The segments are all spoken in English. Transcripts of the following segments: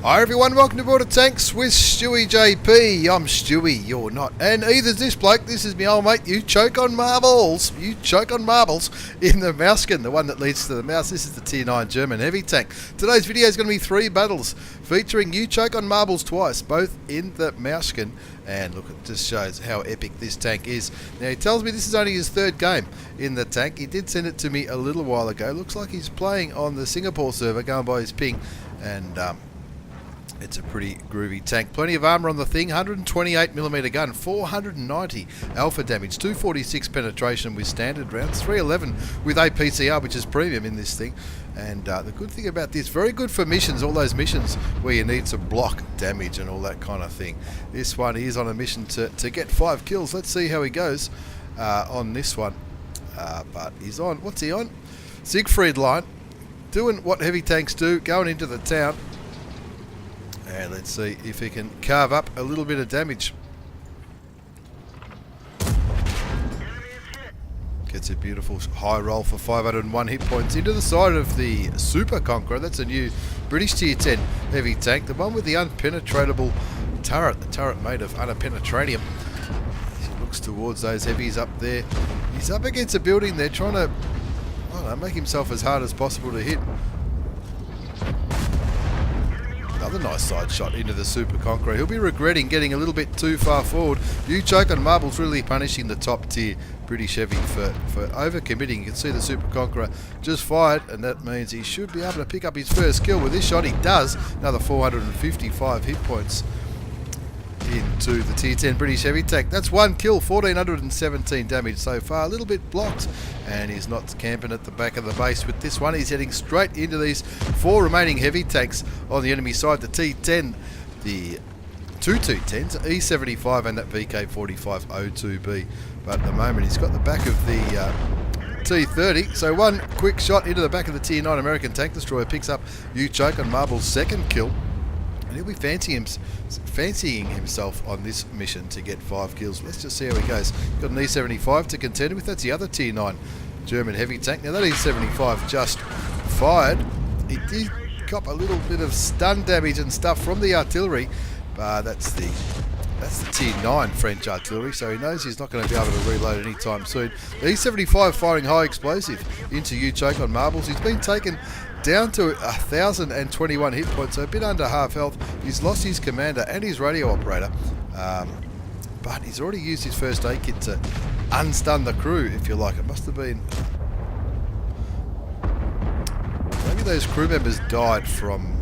Hi everyone, welcome to Border Tanks with stewiejp. I'm Stewie, you're not. And either's this bloke, this is me old mate, you choke on marbles. You choke on marbles in the Mauschen, the one that leads to the mouse. This is the Tier 9 German heavy tank. Today's video is going to be 3 battles featuring you choke on marbles twice, both in the Mauschen. And look, it just shows how epic this tank is. Now he tells me this is only his 3rd game in the tank. He did send it to me a little while ago. Looks like he's playing on the Singapore server, going by his ping. And it's a pretty groovy tank. Plenty of armour on the thing. 128mm gun, 490 alpha damage, 246 penetration with standard rounds, 311 with APCR, which is premium in this thing. And the good thing about this, very good for missions, all those missions where you need to block damage and all that kind of thing. This one, he is on a mission to get 5 kills. Let's see how he goes on this one. But he's on, what's he on? Siegfried line, doing what heavy tanks do, going into the town. And let's see if he can carve up a little bit of damage. Gets a beautiful high roll for 501 hit points into the side of the Super Conqueror. That's a new British Tier 10 heavy tank. The one with the unpenetratable turret. The turret made of unpenetratium. He looks towards those heavies up there. He's up against a building there trying to, I don't know, make himself as hard as possible to hit. Another nice side shot into the Super Conqueror. He'll be regretting getting a little bit too far forward. You choke on marbles, really punishing the top tier British heavy for overcommitting. You can see the Super Conqueror just fired, and that means he should be able to pick up his first kill. With this shot he does. Another 455 hit points into the Tier 10 British heavy tank. That's 1 kill, 1417 damage so far. A little bit blocked, and he's not camping at the back of the base with this one. He's heading straight into these 4 remaining heavy tanks on the enemy side. The T10, the 2 T10s, E75 and that VK4502B. But at the moment he's got the back of the T30, so one quick shot into the back of the Tier 9 American tank destroyer picks up you choke on marbles' 2nd kill. And he'll be fancying himself on this mission to get 5 kills. Let's just see how he goes. Got an E75 to contend with. That's the other Tier 9 German heavy tank. Now that E75 just fired. He did cop a little bit of stun damage and stuff from the artillery. That's the Tier 9 French artillery, so he knows he's not going to be able to reload anytime soon. The E75 firing high explosive into you choke on marbles. He's been taken down to 1,021 hit points, so a bit under half health. He's lost his commander and his radio operator, but he's already used his first aid kit to unstun the crew, if you like. It must have been, maybe those crew members died from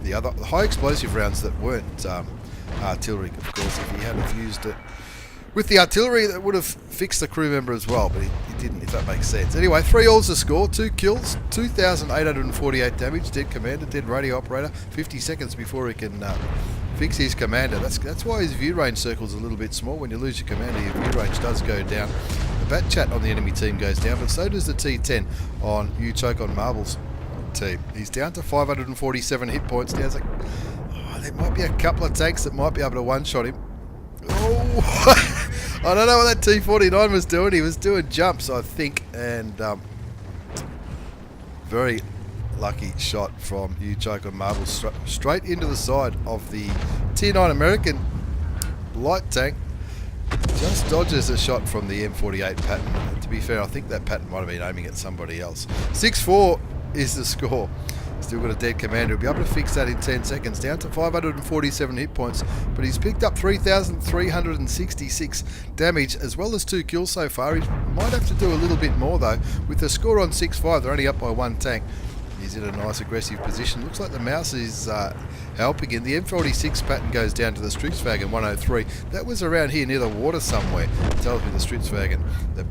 the other high explosive rounds that weren't artillery. Of course, if he hadn't used it with the artillery, that would have fixed the crew member as well, but he didn't, if that makes sense. Anyway, 3 alls to score, 2 kills, 2,848 damage, dead commander, dead radio operator, 50 seconds before he can fix his commander. That's why his view range circle's a little bit small. When you lose your commander, your view range does go down. The bat chat on the enemy team goes down, but so does the T10 on you choke on marbles team. He's down to 547 hit points. Now, there might be a couple of tanks that might be able to one-shot him. Oh, I don't know what that T49 was doing. He was doing jumps, I think, and very lucky shot from you choke on marbles straight into the side of the Tier 9 American light tank. Just dodges a shot from the M48 Patton. And to be fair, I think that Patton might have been aiming at somebody else. 6-4 is the score. Still got a dead commander. He'll be able to fix that in 10 seconds. Down to 547 hit points. But he's picked up 3,366 damage as well as 2 kills so far. He might have to do a little bit more though. With the score on 6-5, they're only up by 1 tank. He's in a nice aggressive position. Looks like the mouse is helping him. The M46 Patton goes down to the Stridswagen 103. That was around here near the water somewhere. It tells me the Stridswagen. The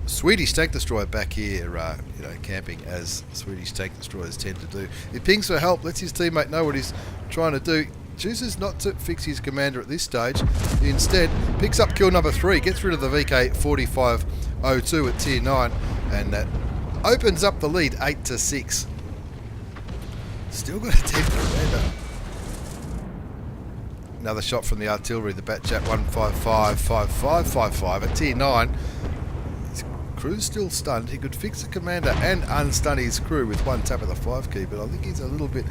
Swedish tank destroyer back here, you know, camping as Swedish tank destroyers tend to do. He pings for help, lets his teammate know what he's trying to do. Chooses not to fix his commander at this stage. Instead, picks up kill number 3, gets rid of the VK4502 at Tier 9, and that opens up the lead 8-6. Still got a dead commander. Another shot from the artillery, the Batchat 1555555 at Tier 9. Crew's still stunned. He could fix the commander and unstun his crew with one tap of the 5 key, but I think he's a little bit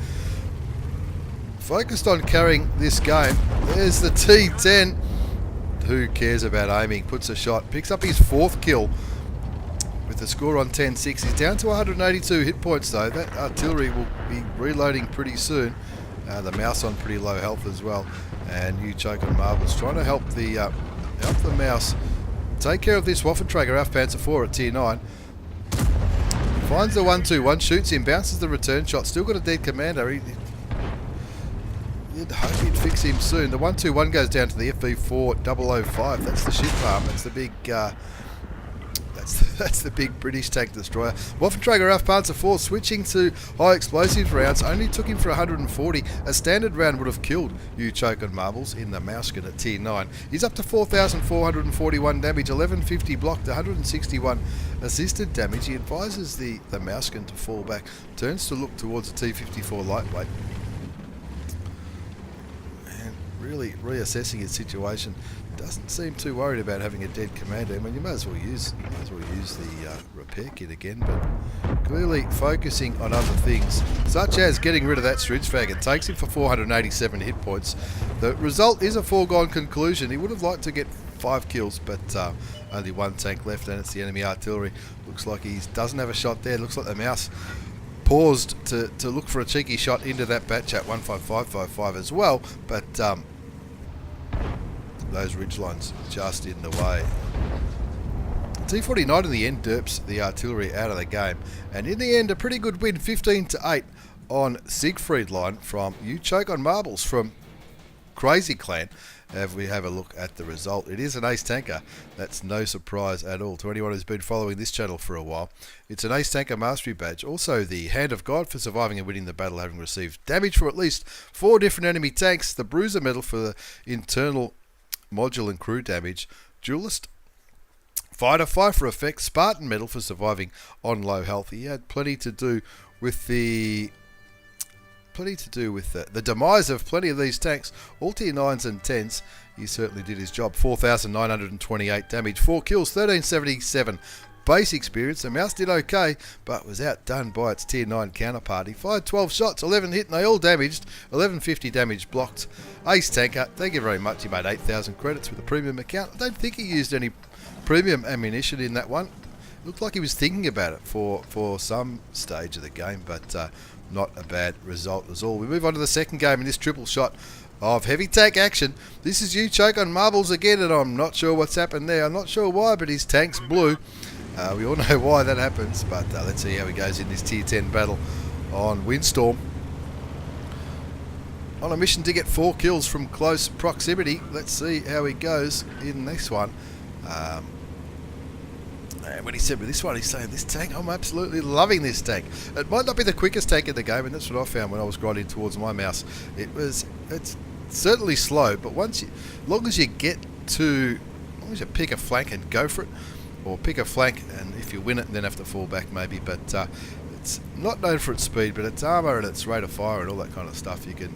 focused on carrying this game. There's the T10. Who cares about aiming? Puts a shot. Picks up his 4th kill with the score on 10-6. He's down to 182 hit points though. That artillery will be reloading pretty soon. The mouse on pretty low health as well. And you choke on marbles, trying to help the mouse take care of this Waffenträger Panzer 4 at tier 9. Finds the 1-2-1, shoots him, bounces the return shot. Still got a dead commander. You'd hope he'd fix him soon. The 1-2-1 goes down to the FV4005. That's the ship farm. That's the big. That's the big British tank destroyer. Waffenträger Panzer 4 switching to high explosive rounds. Only took him for 140. A standard round would have killed you choke on marbles in the Mauschen at tier 9. He's up to 4,441 damage, 1150 blocked, 161 assisted damage. He advises the Mauschen to fall back. Turns to look towards the T54 lightweight. And really reassessing his situation. Doesn't seem too worried about having a dead commander. I mean, you might as well use the repair kit again, but clearly focusing on other things, such as getting rid of that Stridfag. It takes him for 487 hit points. The result is a foregone conclusion. He would have liked to get 5 kills, but only 1 tank left, and it's the enemy artillery. Looks like he doesn't have a shot there. Looks like the mouse paused to look for a cheeky shot into that batch at 15555 as well, but those ridgelines just in the way. T49 in the end derps the artillery out of the game, and in the end a pretty good win, 15-8 on Siegfried line from You Choke on Marbles from Crazy Clan. If we have a look at the result, it is an ace tanker. That's no surprise at all to anyone who's been following this channel for a while. It's an ace tanker mastery badge, also the Hand of God for surviving and winning the battle, having received damage for at least 4 different enemy tanks, the Bruiser medal for the internal module and crew damage, Duelist Fighter 5 for effect, Spartan medal for surviving on low health. He had plenty to do with the demise of plenty of these tanks, all tier 9s and 10s. He certainly did his job. 4,928 damage, 4 kills, 1377 base experience. The mouse did okay, but was outdone by its tier 9 counterpart. He fired 12 shots, 11 hit, and they all damaged. 1150 damage blocked. Ace tanker, thank you very much. He made 8,000 credits with a premium account. I don't think he used any premium ammunition in that one. Looked like he was thinking about it for some stage of the game, but not a bad result as all. We move on to the second game in this triple shot of heavy tank action. This is You Choke on Marbles again, and I'm not sure what's happened there. I'm not sure why, but his tank's blue. We all know why that happens, but let's see how he goes in this tier 10 battle on Windstorm. On a mission to get 4 kills from close proximity. Let's see how he goes in this one. And when he said with this one, he's saying, this tank, I'm absolutely loving this tank. It might not be the quickest tank in the game, and that's what I found when I was grinding towards my mouse. It's certainly slow, but as long as you pick a flank and go for it, or pick a flank, and if you win it, then have to fall back maybe. But it's not known for its speed, but its armour and its rate of fire and all that kind of stuff, you can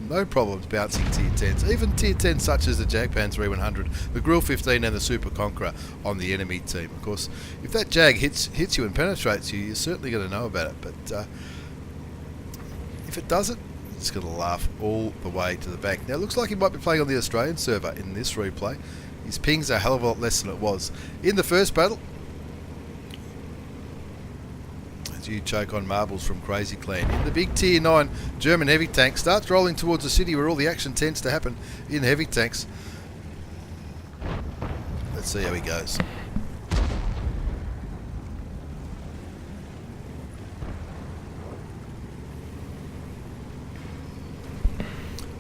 no problems bouncing tier 10s. Even tier 10s such as the Jagdpanzer 3100, the Grill 15 and the Super Conqueror on the enemy team. Of course, if that Jag hits you and penetrates you, you're certainly going to know about it. But if it doesn't, it's going to laugh all the way to the bank. Now it looks like he might be playing on the Australian server in this replay. His ping's a hell of a lot less than it was in the first battle. As You Choke on Marbles from Crazy Clan. In the big tier 9 German heavy tank starts rolling towards the city where all the action tends to happen in heavy tanks. Let's see how he goes.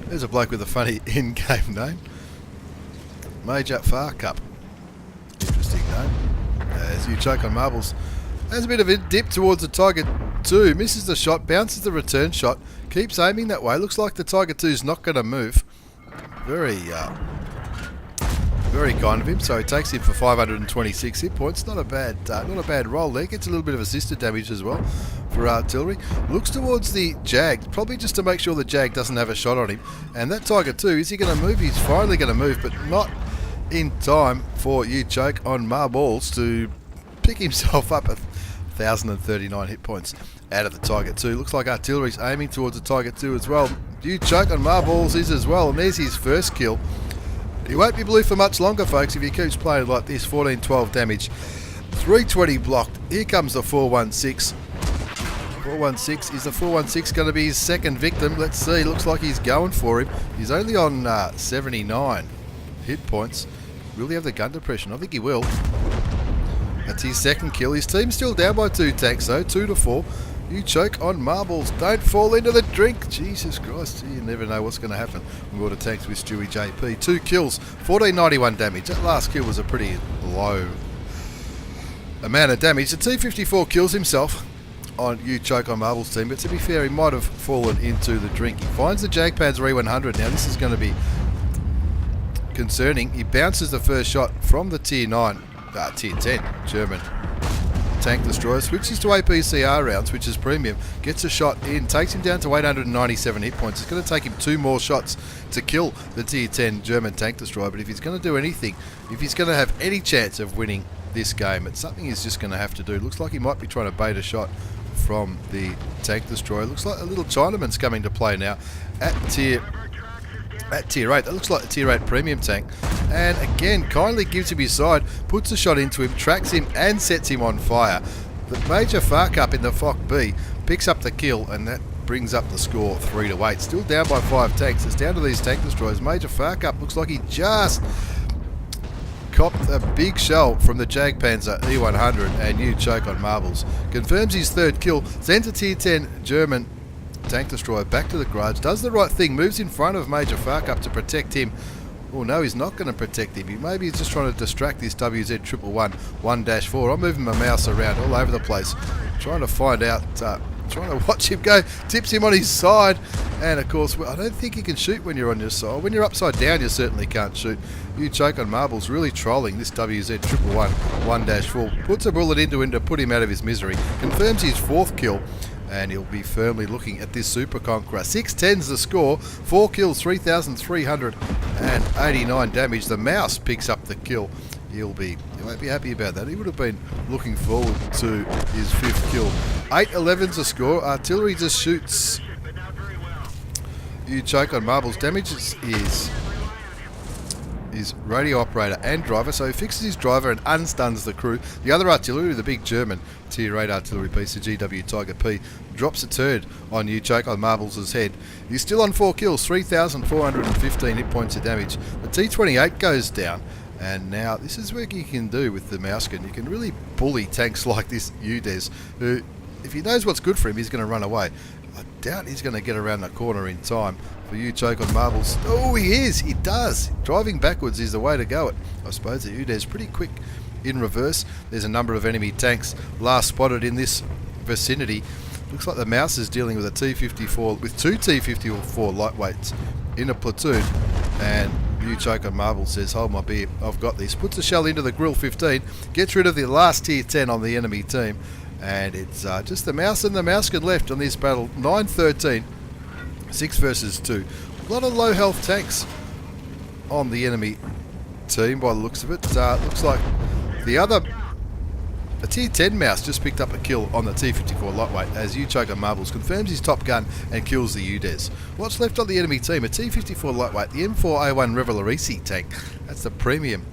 There's a bloke with a funny in-game name. Major Far Cup. Interesting name. As You Choke on Marbles has a bit of a dip towards the Tiger 2. Misses the shot, bounces the return shot, keeps aiming that way. Looks like the Tiger 2's not going to move. Very kind of him. So he takes him for 526 hit points. Not a bad roll there. Gets a little bit of assisted damage as well for artillery. Looks towards the Jag, probably just to make sure the Jag doesn't have a shot on him. And that Tiger 2, is he going to move? He's finally going to move, but not in time for You Choke on Marbles to pick himself up at 1,039 hit points out of the Tiger 2. Looks like artillery's aiming towards the Tiger 2 as well. You choke on marbles is as well, and there's his first kill. He won't be blue for much longer, folks, if he keeps playing like this. 14-12 damage. 320 blocked. Here comes the 416. 416. Is the 416 going to be his second victim? Let's see. Looks like he's going for him. He's only on 79 hit points. Will he have the gun depression? I think he will. That's his second kill. His team's still down by 2 tanks though. 2-4. You choke on marbles. Don't fall into the drink. Jesus Christ. You never know what's going to happen when we're to tanks with stewiejp. 2 kills. 1491 damage. That last kill was a pretty low amount of damage. The T-54 kills himself on You Choke on Marbles team, but to be fair, he might have fallen into the drink. He finds the Jagdpanzer E100. Now this is going to be concerning. He bounces the first shot from the Tier 10 German tank destroyer, switches to APCR rounds, which is premium, gets a shot in, takes him down to 897 hit points. It's going to take him 2 more shots to kill the Tier 10 German tank destroyer, but if he's going to do anything, if he's going to have any chance of winning this game, it's something he's just going to have to do. Looks like he might be trying to bait a shot from the tank destroyer. Looks like a little Chinaman's coming to play now at tier 8. That looks like the tier 8 premium tank, and again kindly gives him his side, puts a shot into him, tracks him and sets him on fire. The major fuck up in the FOC B picks up the kill, and that brings up the score 3-8. Still down by 5 tanks. It's down to these tank destroyers. Major fuck up looks like he just copped a big shell from the Jagdpanzer E100, and You Choke on Marbles confirms his 3rd kill, sends a Tier 10 German tank destroyer back to the garage, does the right thing, moves in front of Major Farkup to protect him. Oh no, he's not going to protect him. Maybe he's just trying to distract this WZ111 1-4. I'm moving my mouse around all over the place, trying to find out, trying to watch him go. Tips him on his side, and of course I don't think you can shoot when you're on your side. When you're upside down you certainly can't shoot. You Choke on Marbles really trolling this WZ111 1-4. Puts a bullet into him to put him out of his misery. Confirms his 4th kill, and he'll be firmly looking at this Super Conqueror. 6-10's the score. 4 kills, 3,389 damage. The mouse picks up the kill. He won't be happy about that. He would have been looking forward to his 5th kill. 8-11's the score. Artillery just shoots You Choke on Marbles. Damage is radio operator and driver, so he fixes his driver and unstuns the crew. The other artillery, the big German Tier 8 artillery piece, the GW Tiger P, drops a turd on You Choke on Marbles' head. He's still on 4 kills, 3,415 hit points of damage. The T28 goes down, and now this is what you can do with the mouse gun. You can really bully tanks like this UDES, who, if he knows what's good for him, he's going to run away. I doubt he's going to get around the corner in time for You Choke on Marbles. Oh, he is! He does! Driving backwards is the way to go. I suppose the UDE's pretty quick in reverse. There's a number of enemy tanks last spotted in this vicinity. Looks like the mouse is dealing with a T-54, with 2 T-54 lightweights in a platoon, and You Choke on Marbles says, hold my beer, I've got this. Puts a shell into the Grill 15, gets rid of the last Tier 10 on the enemy team, and it's just the mouse and the mouse gun left on this battle. 9-13, 6 versus 2. A lot of low health tanks on the enemy team by the looks of it. Looks like a Tier 10 mouse just picked up a kill on the T-54 lightweight as You Choke on Marbles confirms his top gun and kills the UDES. What's left on the enemy team? A T-54 lightweight, the M4A1 Revelarici tank. That's the premium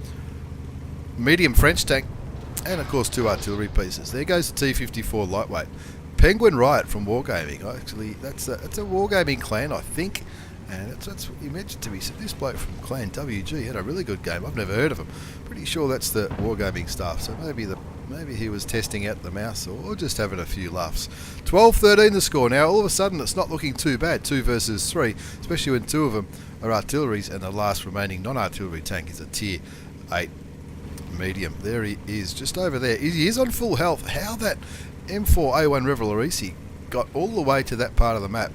medium French tank, and of course 2 artillery pieces. There goes the T-54 lightweight. Penguin Riot from Wargaming. Actually, that's a Wargaming clan, I think, and that's what you mentioned to me. So this bloke from Clan WG had a really good game. I've never heard of him. Pretty sure that's the Wargaming staff. So maybe he was testing out the mouse or just having a few laughs. 12-13 the score. Now all of a sudden it's not looking too bad. 2 versus 3, especially when 2 of them are artilleries, and the last remaining non-artillery tank is a Tier 8 medium. There he is, just over there. He is on full health. How that M4A1 Revelarici got all the way to that part of the map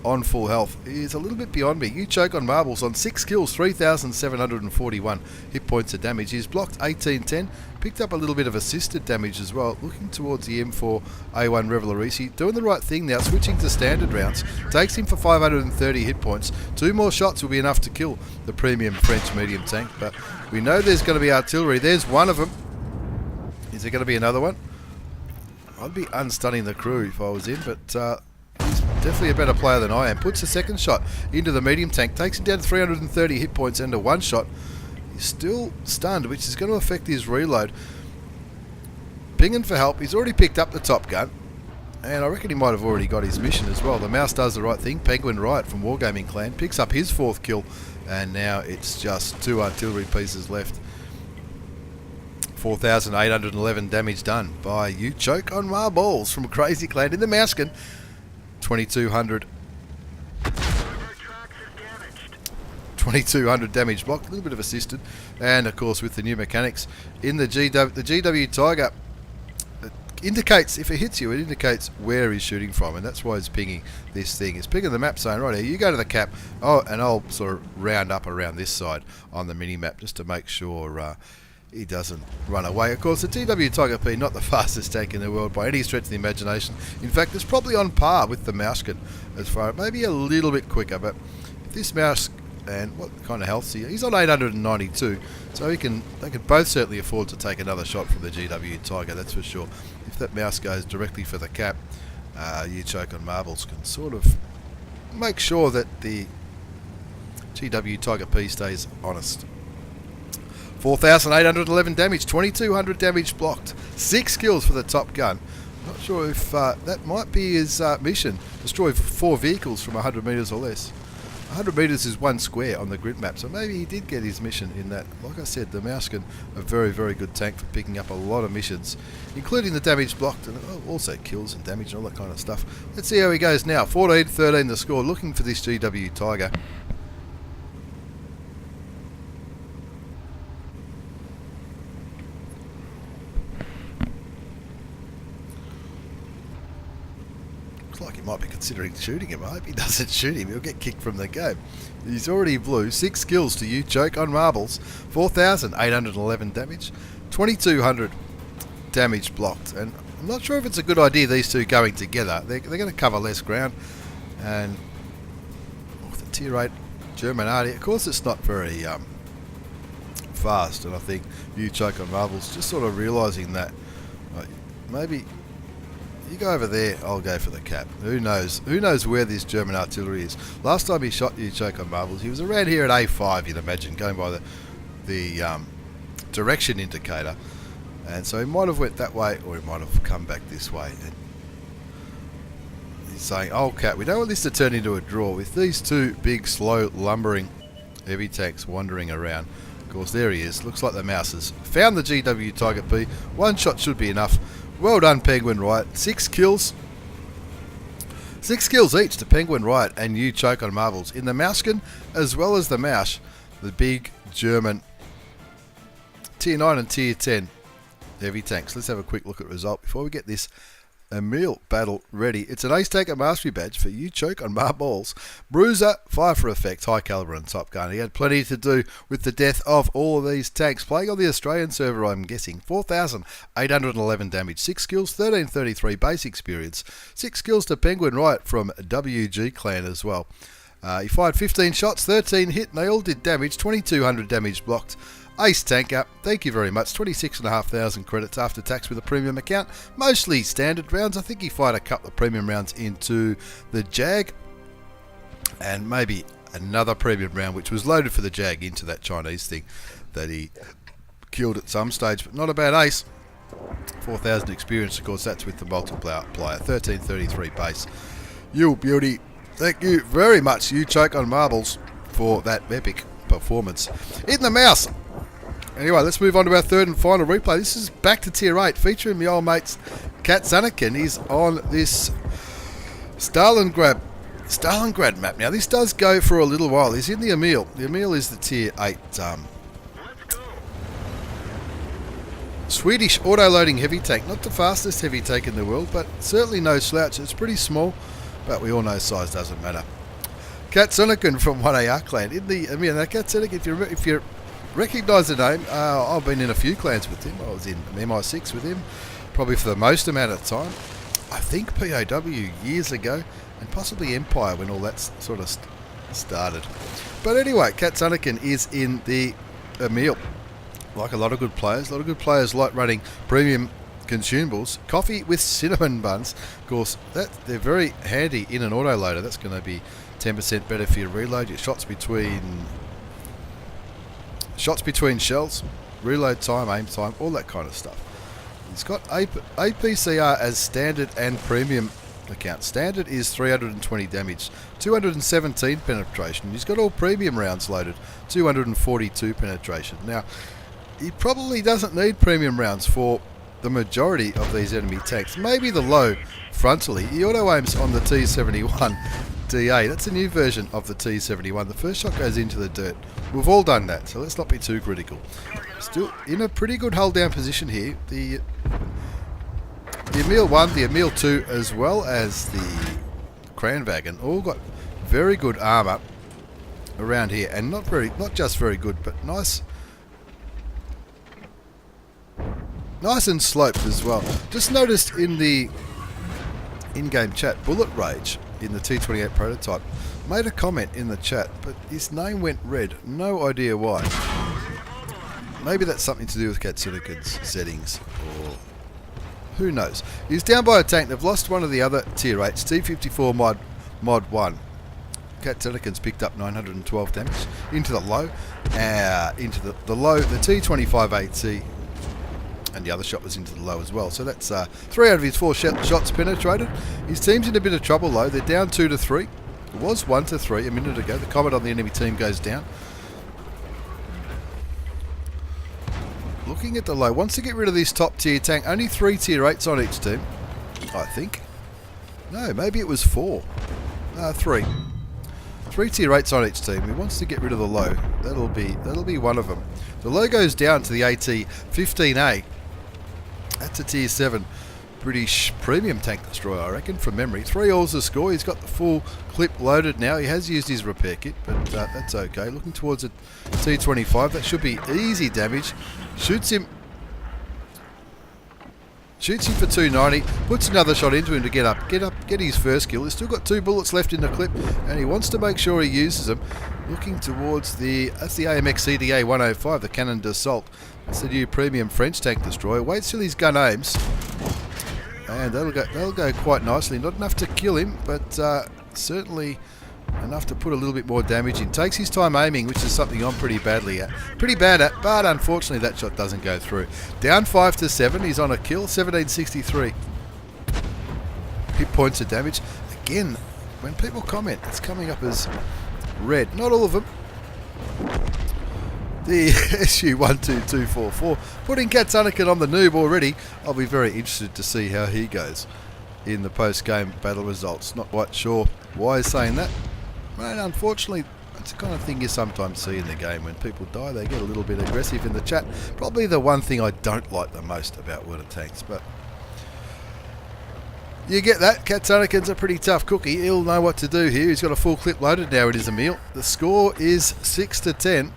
on full health is a little bit beyond me. You Choke on Marbles on 6 kills, 3,741 hit points of damage. He's blocked 18-10, picked up a little bit of assisted damage as well, looking towards the M4A1 Revelarici, doing the right thing now, switching to standard rounds, takes him for 530 hit points. 2 more shots will be enough to kill the premium French medium tank, but we know there's going to be artillery. There's one of them. Is there going to be another one? I'd be unstunning the crew if I was in, but he's definitely a better player than I am. Puts a second shot into the medium tank, takes him down to 330 hit points and a one shot. He's still stunned, which is going to affect his reload. Pinging for help. He's already picked up the top gun, and I reckon he might have already got his mission as well. The mouse does the right thing. Penguin Riot from Wargaming Clan picks up his 4th kill, and now it's just 2 artillery pieces left. 4,811 damage done by You Choke on Marbles from Crazy Clan in the Mauschen. 2,200. 2,200 damage blocked, a little bit of assisted, and of course with the new mechanics in the GW Tiger. Indicates, if it hits you, it indicates where he's shooting from, and that's why he's pinging this thing. It's pinging the map saying, right here, you go to the cap, and I'll sort of round up around this side on the mini-map just to make sure he doesn't run away. Of course, the GW Tiger P, not the fastest tank in the world by any stretch of the imagination. In fact, it's probably on par with the Mauschen as far, maybe a little bit quicker, but this mouse, and what kind of health he's on 892, so they can both certainly afford to take another shot from the GW Tiger, that's for sure. If that mouse goes directly for the cap, You Choke on Marbles can sort of make sure that the GW Tiger P stays honest. 4,811 damage, 2,200 damage blocked, 6 kills for the top gun. Not sure if that might be his mission. Destroy 4 vehicles from 100 metres or less. 100 metres is 1 square on the grid map, so maybe he did get his mission in that. Like I said, the Mauschen, a very, very good tank for picking up a lot of missions, including the damage blocked, and also kills and damage and all that kind of stuff. Let's see how he goes now. 14-13 the score, looking for this GW Tiger. Like he might be considering shooting him. I hope he doesn't shoot him. He'll get kicked from the game. He's already blue. 6 kills to You Choke on Marbles. 4,811 damage. 2,200 damage blocked. And I'm not sure if it's a good idea, these two going together. They're going to cover less ground. And the tier 8 German arty, of course it's not very fast. And I think You Choke on Marbles just sort of realising that maybe you go over there, I'll go for the cap. Who knows? Who knows where this German artillery is? Last time he shot You Choke on Marbles, he was around here at A5, you'd imagine, going by the direction indicator. And so he might have went that way, or he might have come back this way. And he's saying, oh cap, we don't want this to turn into a draw with these 2 big, slow, lumbering heavy tanks wandering around. Of course, there he is. Looks like the mouse has found the GW Tiger P. 1 shot should be enough. Well done, Penguin Riot. 6 kills. 6 kills each to Penguin Riot and You Choke on Marbles in the Mauschen as well as the Mausch, the big German Tier 9 and Tier 10 heavy tanks. Let's have a quick look at the result before we get this Emil battle ready. It's an Ace Taker Mastery Badge for You Choke on Marbles. Bruiser, Fire for Effect, High Caliber and Top Gun. He had plenty to do with the death of all of these tanks. Playing on the Australian server, I'm guessing. 4,811 damage, 6 kills, 1,333 base experience. 6 kills to Penguin Riot from WG Clan as well. He fired 15 shots, 13 hit, and they all did damage, 2,200 damage blocked. Ace Tanker, thank you very much. 26,500 credits after tax with a premium account. Mostly standard rounds. I think he fired a couple of premium rounds into the Jag. And maybe another premium round, which was loaded for the Jag into that Chinese thing that he killed at some stage. But not a bad ace. 4,000 experience, of course, that's with the multiplier. 1333 base. You beauty. Thank you very much, You Choke on Marbles, for that epic performance. In the mouse. Anyway, let's move on to our 3rd and final replay. This is back to Tier 8, featuring my old mates Kat Zanakin. He's on this Stalingrad map. Now, this does go for a little while. He's in the Emil. The Emil is the Tier 8 Swedish auto-loading heavy tank. Not the fastest heavy tank in the world, but certainly no slouch. It's pretty small, but we all know size doesn't matter. Kat Zanakin from 1AR clan. In the Emil. Now, Kat Zanakin, if you recognise the name, I've been in a few clans with him. I was in MI6 with him, probably for the most amount of time. I think POW years ago, and possibly Empire when all that sort of started. But anyway, Kat Zanakin is in the Emil. like a lot of good players. A lot of good players like running premium consumables. Coffee with cinnamon buns. Of course, they're very handy in an autoloader. That's going to be 10% better for your reload. Your shots between shells, reload time, aim time, all that kind of stuff. It's got APCR as standard and premium account. Standard is 320 damage, 217 penetration. He's got all premium rounds loaded, 242 penetration. Now, he probably doesn't need premium rounds for the majority of these enemy tanks. Maybe the low frontally. He auto aims on the T71 DA. That's a new version of the T71. The first shot goes into the dirt. We've all done that, so let's not be too critical. Still in a pretty good hold down position here. The Emil 1, the Emil 2, as well as the Kranwagen all got very good armour around here, and not just very good, but nice and sloped as well. Just noticed in the in-game chat, Bullet Rage in the T28 prototype made a comment in the chat, but his name went red. No idea why. Maybe that's something to do with Katsunikin's settings, or who knows. He's down by a tank. They've lost one of the other tier 8s, T54 mod 1. Katsunikin's picked up 912 damage into the low, into the low, the T25AT, and the other shot was into the low as well. So that's 3 out of his 4 shots penetrated. His team's in a bit of trouble though. They're down 2-3. It was 1-3 a minute ago. The comment on the enemy team goes down. Looking at the low, wants to get rid of this top tier tank. Only 3 tier 8s on each team, I think. No, maybe it was 4. 3. 3 tier 8s on each team. He wants to get rid of the low. That'll be one of them. The low goes down to the AT-15A. That's a tier 7 British premium tank destroyer, I reckon, from memory. 3 alls to score. He's got the full clip loaded now. He has used his repair kit, but that's okay. Looking towards a T25. That should be easy damage. Shoots him for 290. Puts another shot into him to get his first kill. He's still got 2 bullets left in the clip, and he wants to make sure he uses them. Looking towards that's the AMX CDA 105, the Cannon d'Assault. That's the new premium French tank destroyer. Waits till his gun aims, and that'll go quite nicely. Not enough to kill him, but certainly enough to put a little bit more damage in. Takes his time aiming, which is something I'm pretty bad at, but unfortunately that shot doesn't go through. Down 5-7. He's on a kill. 1763 hit points of damage. Again, when people comment, it's coming up as red. Not all of them. The SU12244 putting Katsunikin on the noob already. I'll be very interested to see how he goes in the post-game battle results. Not quite sure why he's saying that. And unfortunately, it's the kind of thing you sometimes see in the game. When people die, they get a little bit aggressive in the chat. Probably the one thing I don't like the most about World of Tanks, but you get that. Katsunikin's a pretty tough cookie. He'll know what to do here. He's got a full clip loaded now. It is Emil. The score is 6-10.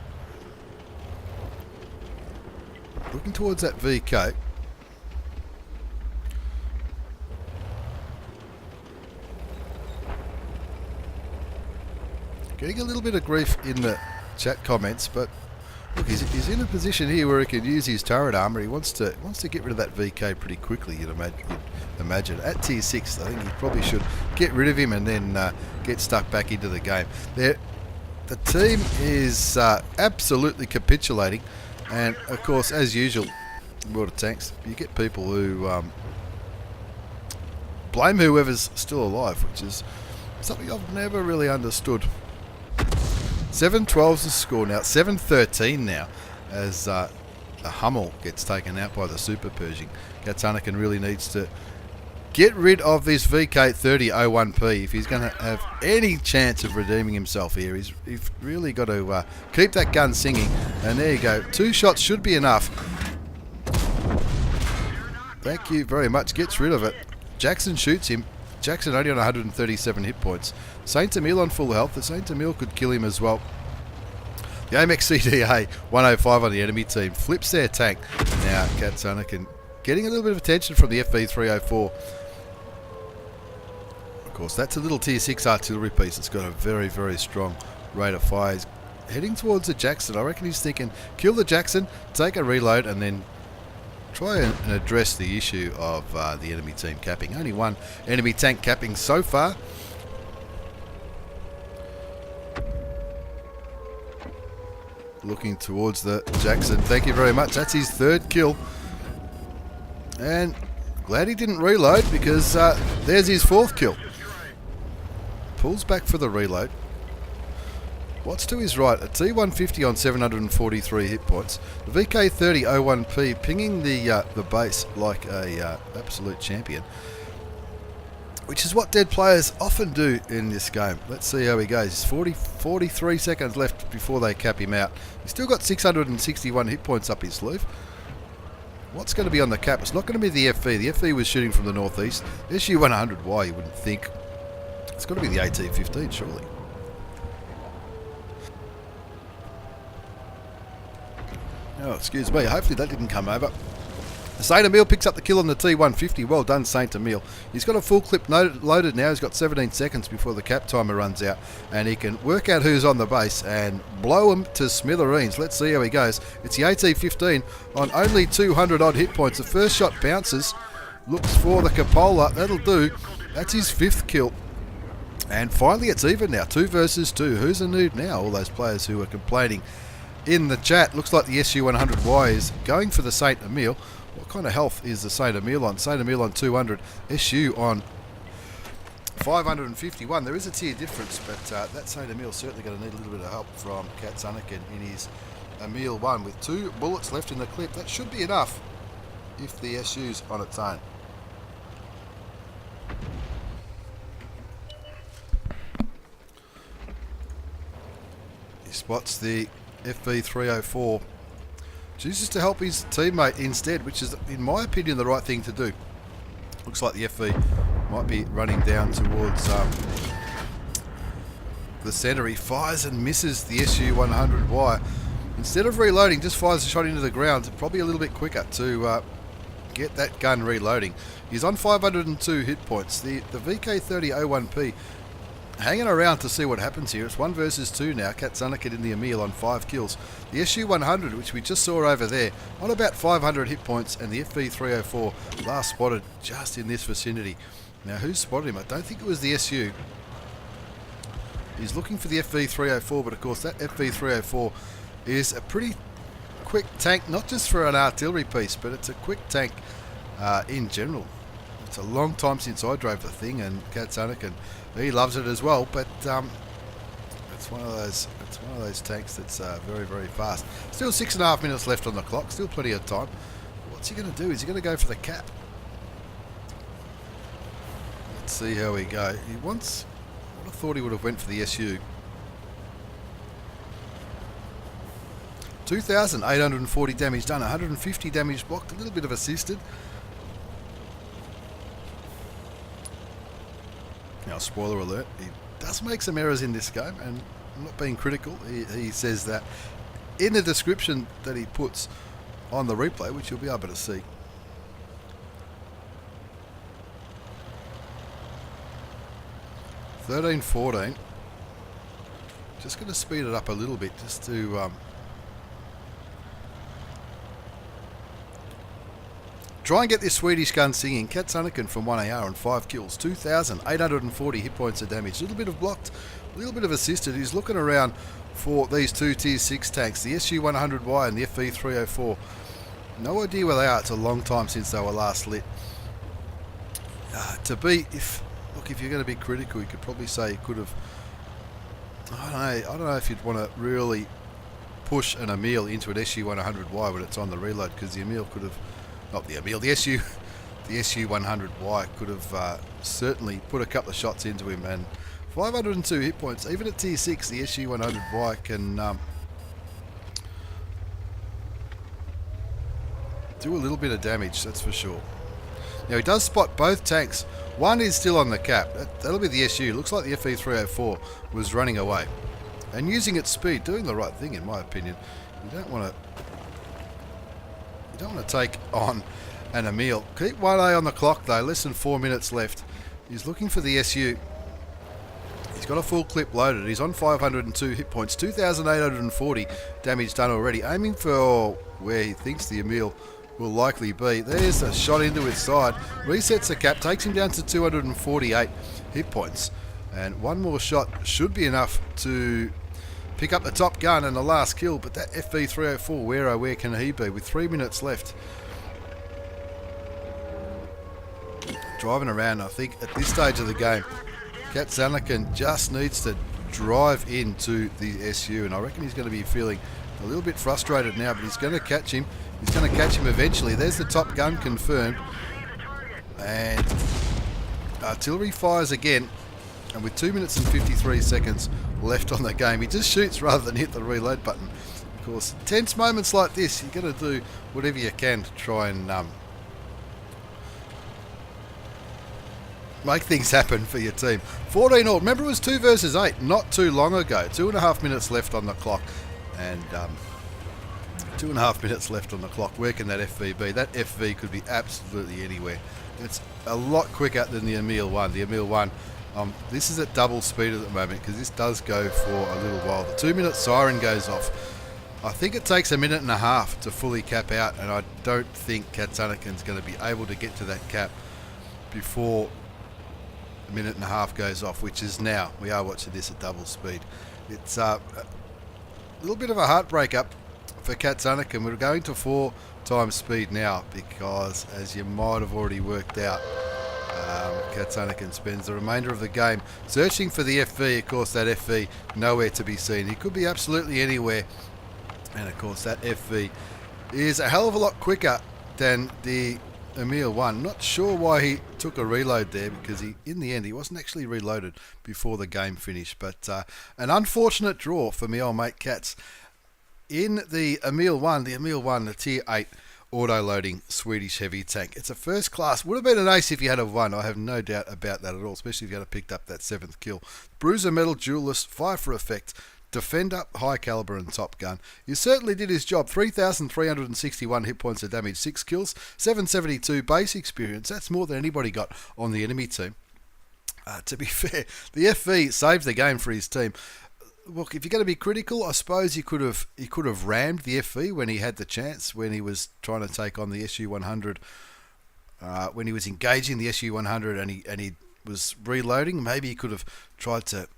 Looking towards that VK. Getting a little bit of grief in the chat comments, but look, he's in a position here where he can use his turret armor. He wants to get rid of that VK pretty quickly. You'd imagine at tier 6. I think he probably should get rid of him and then get stuck back into the game. The team is absolutely capitulating, and of course, as usual, World of Tanks, you get people who blame whoever's still alive, which is something I've never really understood. 7-12's the score now. 7-13 now, as the Hummel gets taken out by the Super Pershing. Katsunikin really needs to get rid of this VK3001P if he's going to have any chance of redeeming himself here. He's really got to keep that gun singing. And there you go. 2 shots should be enough. Thank you very much. Gets rid of it. Jackson shoots him. Jackson only on 137 hit points. Saint Emil on full health. The Saint Emil could kill him as well. The AMX CDA 105 on the enemy team flips their tank. Now Katsunikin getting a little bit of attention from the FV304. Of course, that's a little tier 6 artillery piece. It's got a very, very strong rate of fire. He's heading towards the Jackson. I reckon he's thinking, kill the Jackson, take a reload, and then try and address the issue of the enemy team capping. Only one enemy tank capping so far. Looking towards the Jackson. Thank you very much. That's his third kill. And glad he didn't reload, because there's his fourth kill. Pulls back for the reload. What's to his right? A T150 on 743 hit points. The VK3001P pinging the base like a absolute champion, which is what dead players often do in this game. Let's see how he goes. 43 seconds left before they cap him out. He's still got 661 hit points up his sleeve. What's going to be on the cap? It's not going to be the FV. The FV was shooting from the northeast. SU100Y, you wouldn't think. It's got to be the AT15, surely. Oh, excuse me. Hopefully that didn't come over. Saint Emil picks up the kill on the T150. Well done, Saint Emil. He's got a full clip loaded now. He's got 17 seconds before the cap timer runs out, and he can work out who's on the base and blow him to smithereens. Let's see how he goes. It's the AT15 on only 200 odd hit points. The first shot bounces. Looks for the cupola. That'll do. That's his fifth kill. And finally it's even now. 2 versus 2. Who's a noob now? All those players who are complaining in the chat. Looks like the SU100Y is going for the Saint Emil. What kind of health is the Saint Emil on? Saint Emil on 200, SU on 551. There is a tier difference, but that Saint Emil certainly going to need a little bit of help from Kat Sunniken in his Emil 1. With 2 bullets left in the clip, that should be enough if the SU's on its own. He spots the FV304. Chooses to help his teammate instead, which is, in my opinion, the right thing to do. Looks like the FV might be running down towards the centre. He fires and misses the SU100Y. Instead of reloading, just fires a shot into the ground. Probably a little bit quicker to get that gun reloading. He's on 502 hit points. The VK3001P hanging around to see what happens here. It's 1 versus 2 now. Kat Sunniken in the Emil on 5 kills. The SU100, which we just saw over there, on about 500 hit points, and the FV304 last spotted just in this vicinity. Now, who spotted him? I don't think it was the SU. He's looking for the FV304, but of course that FV304 is a pretty quick tank, not just for an artillery piece, but it's a quick tank in general. It's a long time since I drove the thing, and Kat Sunniken, he loves it as well, but it's one of those tanks that's very, very fast. Still 6.5 minutes left on the clock, still plenty of time. What's he going to do? Is he going to go for the cap? Let's see how he go. He wants, I would have thought he would have went for the SU. 2,840 damage done, 150 damage blocked, a little bit of assisted. Now, spoiler alert, he does make some errors in this game, and I'm not being critical. He says that in the description that he puts on the replay, which you'll be able to see. $13-14. Just going to speed it up a little bit just to try and get this Swedish gun singing. Kat Sunniken from 1AR on 5 kills, 2,840 hit points of damage. A little bit of blocked, a little bit of assisted. He's looking around for these 2 tier 6 tanks, the SU100Y and the FV304. No idea where they are. It's a long time since they were last lit. If you're going to be critical, you could probably say you could have, I don't know if you'd want to really push an Emil into an SU100Y when it's on the reload, because the Emil could have, not the Emil, the SU100Y could have certainly put a couple of shots into him, and 502 hit points, even at tier 6, the SU100Y can do a little bit of damage, that's for sure. Now he does spot both tanks. One is still on the cap. That'll be the SU. Looks like the FV304 was running away and using its speed, doing the right thing in my opinion. You don't want to take on an Emil. Keep one eye on the clock though. Less than 4 minutes left. He's looking for the SU. He's He's got a full clip loaded. He's on 502 hit points, 2,840 damage done already. Aiming for where he thinks the Emil will likely be. There's a shot into his side. Resets the cap, takes him down to 248 hit points. And one more shot should be enough to pick up the top gun and the last kill. But that FV304, where can he be? With 3 minutes left. Driving around, I think, at this stage of the game, Katzanakin just needs to drive into the SU, and I reckon he's going to be feeling a little bit frustrated now, but he's going to catch him. He's going to catch him eventually. There's the top gun confirmed, and artillery fires again, and with 2 minutes and 53 seconds left on the game, he just shoots rather than hit the reload button. Of course, tense moments like this, you're going to do whatever you can to try and make things happen for your team. 14 all. Remember, it was 2 versus 8 not too long ago. 2.5 minutes left on the clock. And 2.5 minutes left on the clock. Where can that FV be? That FV could be absolutely anywhere. It's a lot quicker than the Emil 1. The Emil 1, this is at double speed at the moment because this does go for a little while. The 2-minute siren goes off. I think it takes a minute and a half to fully cap out, and I don't think Katzanakin's going to be able to get to that cap before a minute and a half goes off, which is now. We are watching this at double speed. It's a little bit of a heartbreak up for Katzanakin. We're going to 4 times speed now because, as you might have already worked out, Katzanakin spends the remainder of the game searching for the FV. Of course, that FV nowhere to be seen. He could be absolutely anywhere, and of course that FV is a hell of a lot quicker than the Emil 1. Not sure why he took a reload there, because in the end he wasn't actually reloaded before the game finished. But an unfortunate draw for me old mate Katz in the Emil 1. The Emil 1, the tier 8 auto-loading Swedish heavy tank. It's a first class. Would have been an ace if you had a 1. I have no doubt about that at all, especially if you had picked up that 7th kill. Bruiser metal duelist, 5 for effect. Defender, high caliber and top gun. You certainly did his job. 3,361 hit points of damage, 6 kills, 772 base experience. That's more than anybody got on the enemy team. To be fair, the FV saved the game for his team. Look, if you're going to be critical, I suppose he could have rammed the FV when he had the chance, when he was trying to take on the SU-100, when he was engaging the SU-100 and he was reloading. Maybe he could have tried to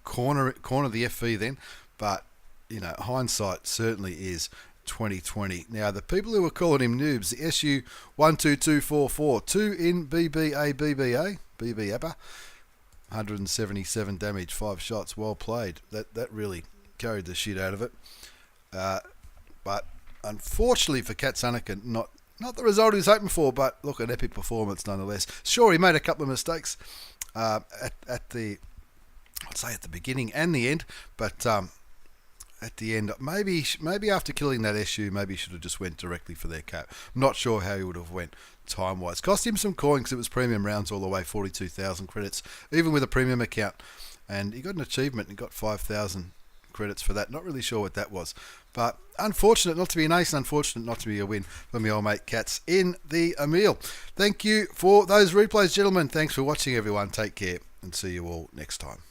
corner the FV then, but you know, hindsight certainly is 2020. Now, the people who were calling him noobs, the SU-12244, 2 in BBA, 177 damage, 5 shots, well played. That really carried the shit out of it. But unfortunately for Katzanakin, not the result he was hoping for, but look, an epic performance nonetheless. Sure, he made a couple of mistakes at the beginning and the end, but at the end, maybe after killing that SU, maybe he should have just went directly for their cap. I'm not sure how he would have went time-wise. Cost him some coin because it was premium rounds all the way, 42,000 credits, even with a premium account. And he got an achievement and got 5,000 credits for that. Not really sure what that was. But unfortunate not to be an ace, and unfortunate not to be a win for my old mate Katz in the Emil. Thank you for those replays, gentlemen. Thanks for watching, everyone. Take care, and see you all next time.